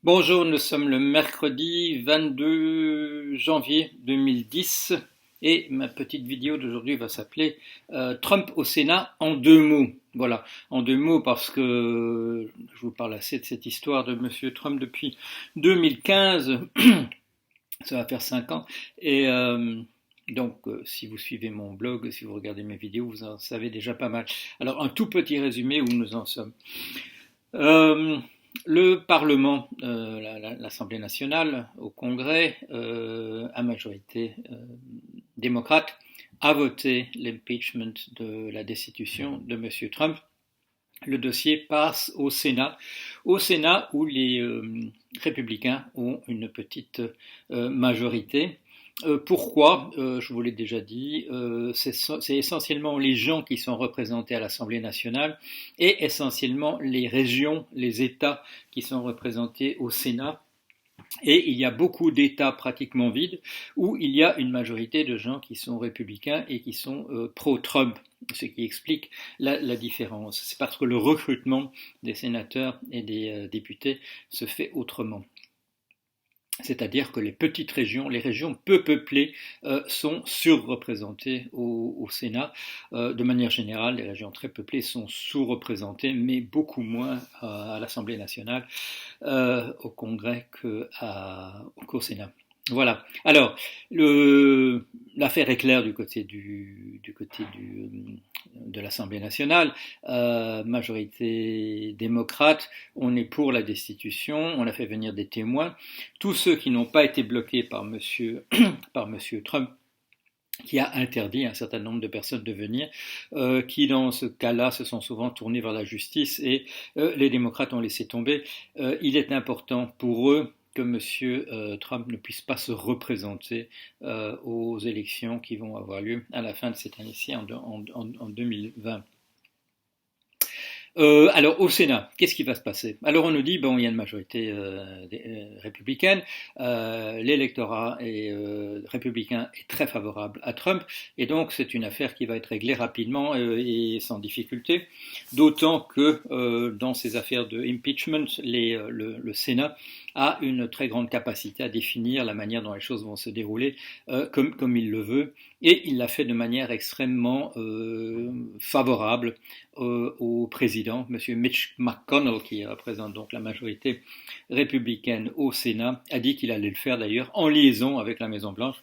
Bonjour, nous sommes le mercredi 22 janvier 2010 et ma petite vidéo d'aujourd'hui va s'appeler Trump au Sénat en deux mots. Voilà, en deux mots parce que je vous parle assez de cette histoire de Monsieur Trump depuis 2015, ça va faire 5 ans et donc, si vous suivez mon blog, si vous regardez mes vidéos, vous en savez déjà pas mal. Alors, un tout petit résumé où nous en sommes. Euh, le Parlement, l'Assemblée nationale, au Congrès, à majorité démocrate, a voté l'impeachment de la destitution de M. Trump. Le dossier passe au Sénat où les républicains ont une petite majorité. Pourquoi Je vous l'ai déjà dit, c'est essentiellement les gens qui sont représentés à l'Assemblée nationale et essentiellement les régions, les États qui sont représentés au Sénat. Et il y a beaucoup d'États pratiquement vides où il y a une majorité de gens qui sont républicains et qui sont pro-Trump, ce qui explique la différence. C'est parce que le recrutement des sénateurs et des députés se fait autrement. C'est-à-dire que les petites régions, les régions peu peuplées, sont surreprésentées au Sénat. De manière générale, les régions très peuplées sont sous-représentées, mais beaucoup moins à l'Assemblée nationale, au Congrès qu'au Sénat. Voilà. Alors, l'affaire est claire du côté de l'Assemblée nationale. Majorité démocrate, on est pour la destitution, on a fait venir des témoins. Tous ceux qui n'ont pas été bloqués par monsieur Trump, qui a interdit à un certain nombre de personnes de venir, qui dans ce cas-là se sont souvent tournés vers la justice et les démocrates ont laissé tomber. Il est important pour eux que M. Trump ne puisse pas se représenter aux élections qui vont avoir lieu à la fin de cette année-ci, en 2020. Alors au Sénat, qu'est-ce qui va se passer? Alors on nous dit, bon, il y a une majorité républicaine, l'électorat républicain est très favorable à Trump, et donc c'est une affaire qui va être réglée rapidement et sans difficulté, d'autant que dans ces affaires de impeachment, le Sénat a une très grande capacité à définir la manière dont les choses vont se dérouler comme il le veut, et il l'a fait de manière extrêmement favorable au président, M. Mitch McConnell, qui représente donc la majorité républicaine au Sénat, a dit qu'il allait le faire d'ailleurs en liaison avec la Maison-Blanche,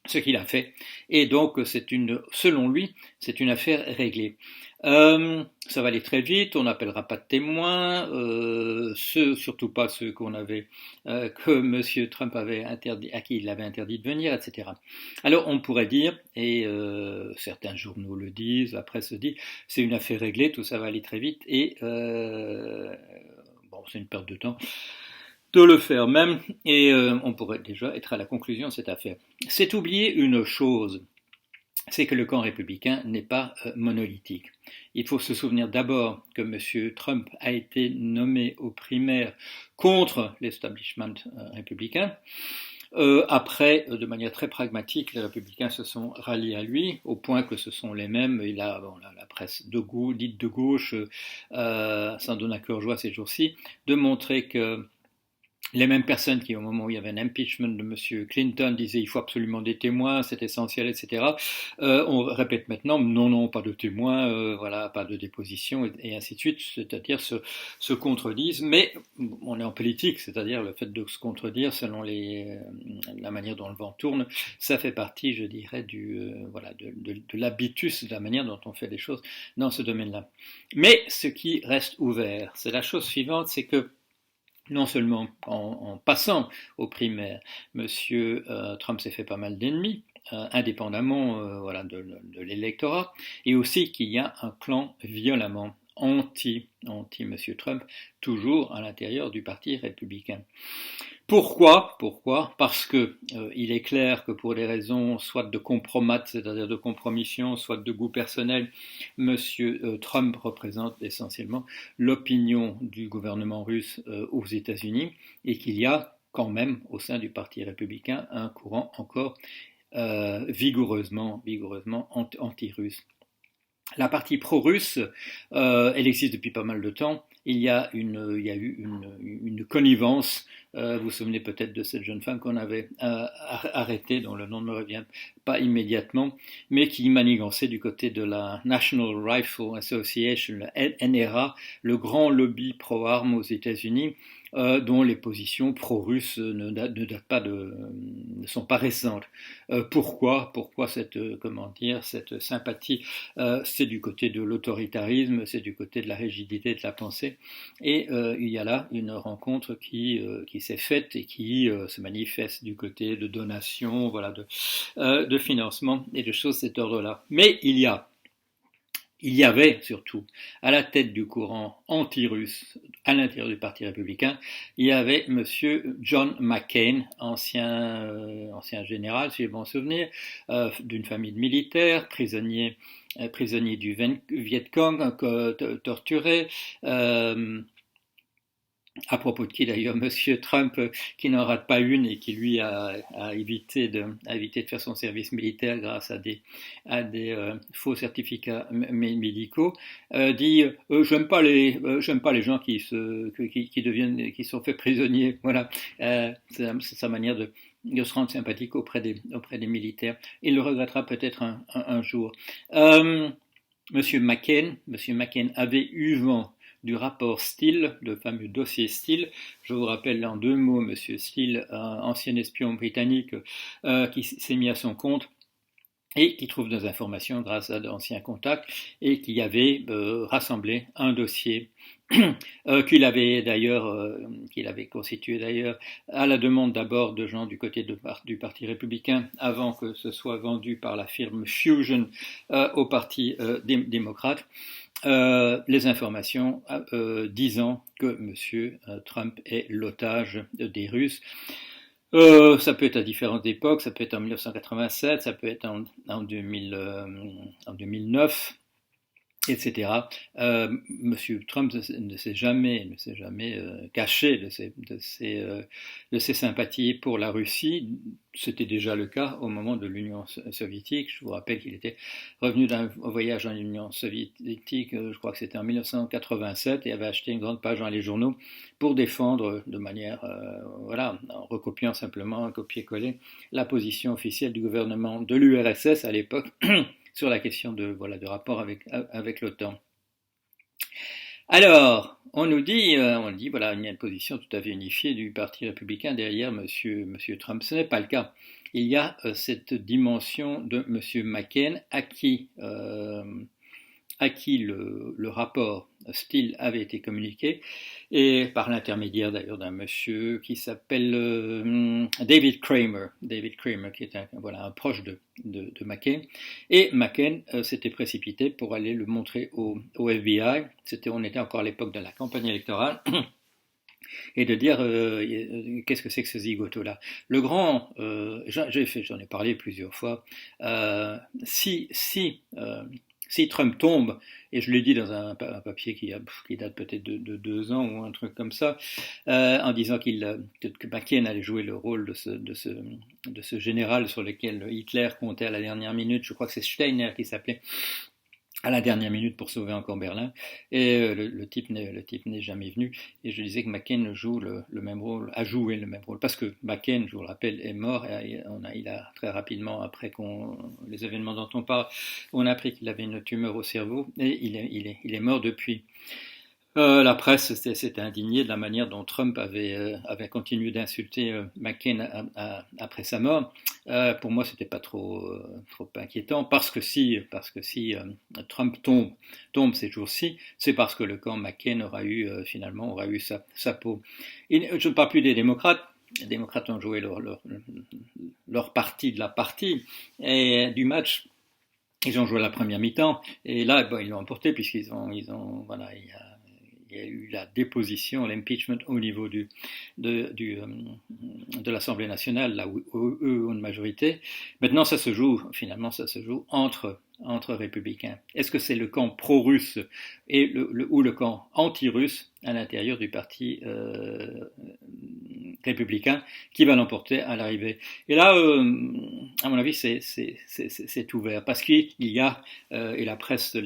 ce qu'il a fait. Et donc, selon lui, c'est une affaire réglée. Ça va aller très vite, on n'appellera pas de témoins, surtout pas ceux que M. Trump avait interdit, à qui il avait interdit de venir, etc. Alors on pourrait dire, et certains journaux le disent, la presse le dit, c'est une affaire réglée, tout ça va aller très vite, et bon, c'est une perte de temps de le faire même, et on pourrait déjà être à la conclusion de cette affaire. C'est oublier une chose, c'est que le camp républicain n'est pas monolithique. Il faut se souvenir d'abord que M. Trump a été nommé aux primaires contre l'establishment républicain. Après, de manière très pragmatique, les républicains se sont ralliés à lui, au point que ce sont les mêmes, et là, bon, la presse dite de gauche s'en donne à cœur joie ces jours-ci, de montrer que les mêmes personnes qui, au moment où il y avait un impeachment de M. Clinton, disaient il faut absolument des témoins, c'est essentiel, etc. On répète maintenant non, pas de témoins, voilà, pas de déposition, et ainsi de suite, c'est-à-dire se contredisent. Mais on est en politique, c'est-à-dire le fait de se contredire selon la manière dont le vent tourne, ça fait partie, je dirais, de l'habitus, de la manière dont on fait les choses dans ce domaine-là. Mais ce qui reste ouvert, c'est la chose suivante, c'est que non seulement en passant aux primaires, M. Trump s'est fait pas mal d'ennemis, indépendamment de l'électorat, et aussi qu'il y a un clan violemment anti M. Trump, toujours à l'intérieur du Parti républicain. Pourquoi? Parce que il est clair que pour des raisons soit de compromat, c'est-à-dire de compromission, soit de goût personnel, M. Trump représente essentiellement l'opinion du gouvernement russe aux États-Unis et qu'il y a quand même au sein du Parti républicain un courant encore vigoureusement anti-russe. La partie pro-russe, elle existe depuis pas mal de temps. Il y a eu une connivence. Vous vous souvenez peut-être de cette jeune femme qu'on avait arrêtée, dont le nom ne me revient pas immédiatement, mais qui manigançait du côté de la National Rifle Association, le NRA, le grand lobby pro-armes aux États-Unis, dont les positions pro-russes ne sont pas récentes. Pourquoi cette sympathie? C'est du côté de l'autoritarisme, c'est du côté de la rigidité de la pensée, et il y a là une rencontre qui s'est faite et qui se manifeste du côté de donations, voilà, de financement et de choses de cet ordre-là. Mais il y avait surtout, à la tête du courant anti-russe, à l'intérieur du Parti républicain, il y avait Monsieur John McCain, ancien général, si j'ai bon souvenir, d'une famille de militaires, prisonnier du Viet Cong, torturé, à propos de qui d'ailleurs Monsieur Trump, qui n'en rate pas une et qui lui a évité de faire son service militaire grâce à des faux certificats médicaux, dit j'aime pas les gens qui sont faits prisonniers. Voilà, c'est sa manière de se rendre sympathique auprès des militaires. Il le regrettera peut-être un jour. Monsieur McCain avait eu vent du rapport Steele, le fameux dossier Steele. Je vous rappelle en deux mots, Monsieur Steele, ancien espion britannique qui s'est mis à son compte et qui trouve des informations grâce à d'anciens contacts et qui avait rassemblé un dossier qu'il avait constitué d'ailleurs à la demande d'abord de gens du côté du Parti républicain avant que ce soit vendu par la firme Fusion au Parti démocrate. Les informations disant que M. Trump est l'otage des Russes. Ça peut être à différentes époques, ça peut être en 1987, ça peut être en 2009, etc. Monsieur Trump ne s'est jamais caché de ses sympathies pour la Russie. C'était déjà le cas au moment de l'Union soviétique. Je vous rappelle qu'il était revenu d'un voyage en Union soviétique, je crois que c'était en 1987, et avait acheté une grande page dans les journaux pour défendre de manière, en recopiant simplement un copier-coller, la position officielle du gouvernement de l'URSS à l'époque sur la question de rapport avec l'OTAN. Alors, on dit, voilà, il y a une position tout à fait unifiée du Parti républicain derrière Monsieur Trump. Ce n'est pas le cas. Il y a cette dimension de Monsieur McCain à qui le rapport Steele avait été communiqué, et par l'intermédiaire d'ailleurs d'un monsieur qui s'appelle David Kramer, qui est un proche de McCain. Et McCain s'était précipité pour aller le montrer au FBI. On était encore à l'époque de la campagne électorale. Et de dire qu'est-ce que c'est que ce zigoto-là. Le grand, j'en ai parlé plusieurs fois, si Trump tombe, et je l'ai dit dans un papier qui date peut-être de 2 ans ou un truc comme ça, en disant que McCain allait jouer le rôle de ce général sur lequel Hitler comptait à la dernière minute. Je crois que c'est Steiner qui s'appelait, à la dernière minute pour sauver encore Berlin, et le type n'est jamais venu. Et je disais que McCain a joué le même rôle, parce que McCain, je vous le rappelle, est mort. Et il a très rapidement, après les événements dont on parle, on a appris qu'il avait une tumeur au cerveau, et il est mort depuis. La presse s'était indignée de la manière dont Trump avait continué d'insulter McCain après sa mort. Pour moi, c'était pas trop inquiétant, parce que si Trump tombe ces jours-ci, c'est parce que le camp McCain aura eu sa peau. Je ne parle plus des démocrates. Les démocrates ont joué leur partie de la partie et du match. Ils ont joué la première mi-temps, et là, ils l'ont emporté, puisqu'il y a eu la déposition, l'impeachment au niveau de l'Assemblée nationale, là où eux ont une majorité. Maintenant, ça se joue entre républicains. Est-ce que c'est le camp pro-russe ou le camp anti-russe à l'intérieur du parti républicain qui va l'emporter à l'arrivée? Et là, à mon avis, c'est ouvert parce qu'il y a, et la presse,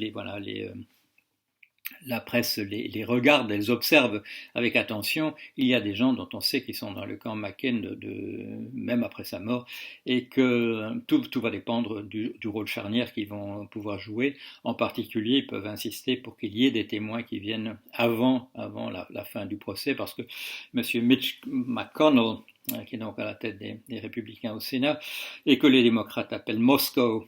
la presse les regarde, les observe avec attention. Il y a des gens dont on sait qu'ils sont dans le camp McCain même après sa mort, et que tout va dépendre du rôle charnière qu'ils vont pouvoir jouer. En particulier, ils peuvent insister pour qu'il y ait des témoins qui viennent avant la fin du procès, parce que M. Mitch McConnell, qui est donc à la tête des républicains au Sénat, et que les démocrates appellent Moscow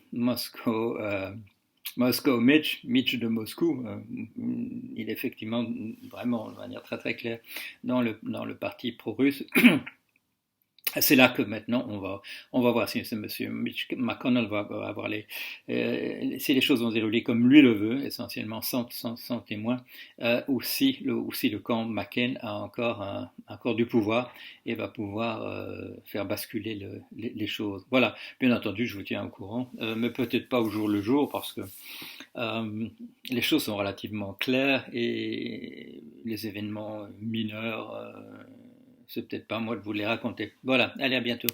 Mitch de Moscou, il est effectivement vraiment de manière très très claire dans le parti pro-russe. C'est là que maintenant on va voir si M. Mitch McConnell va avoir si les choses vont se dérouler comme lui le veut, essentiellement sans témoin, ou si le camp McCain a encore du pouvoir et va pouvoir faire basculer les choses. Voilà, bien entendu, je vous tiens au courant, mais peut-être pas au jour le jour, parce que les choses sont relativement claires et les événements mineurs, c'est peut-être pas à moi de vous les raconter. Voilà, allez, à bientôt.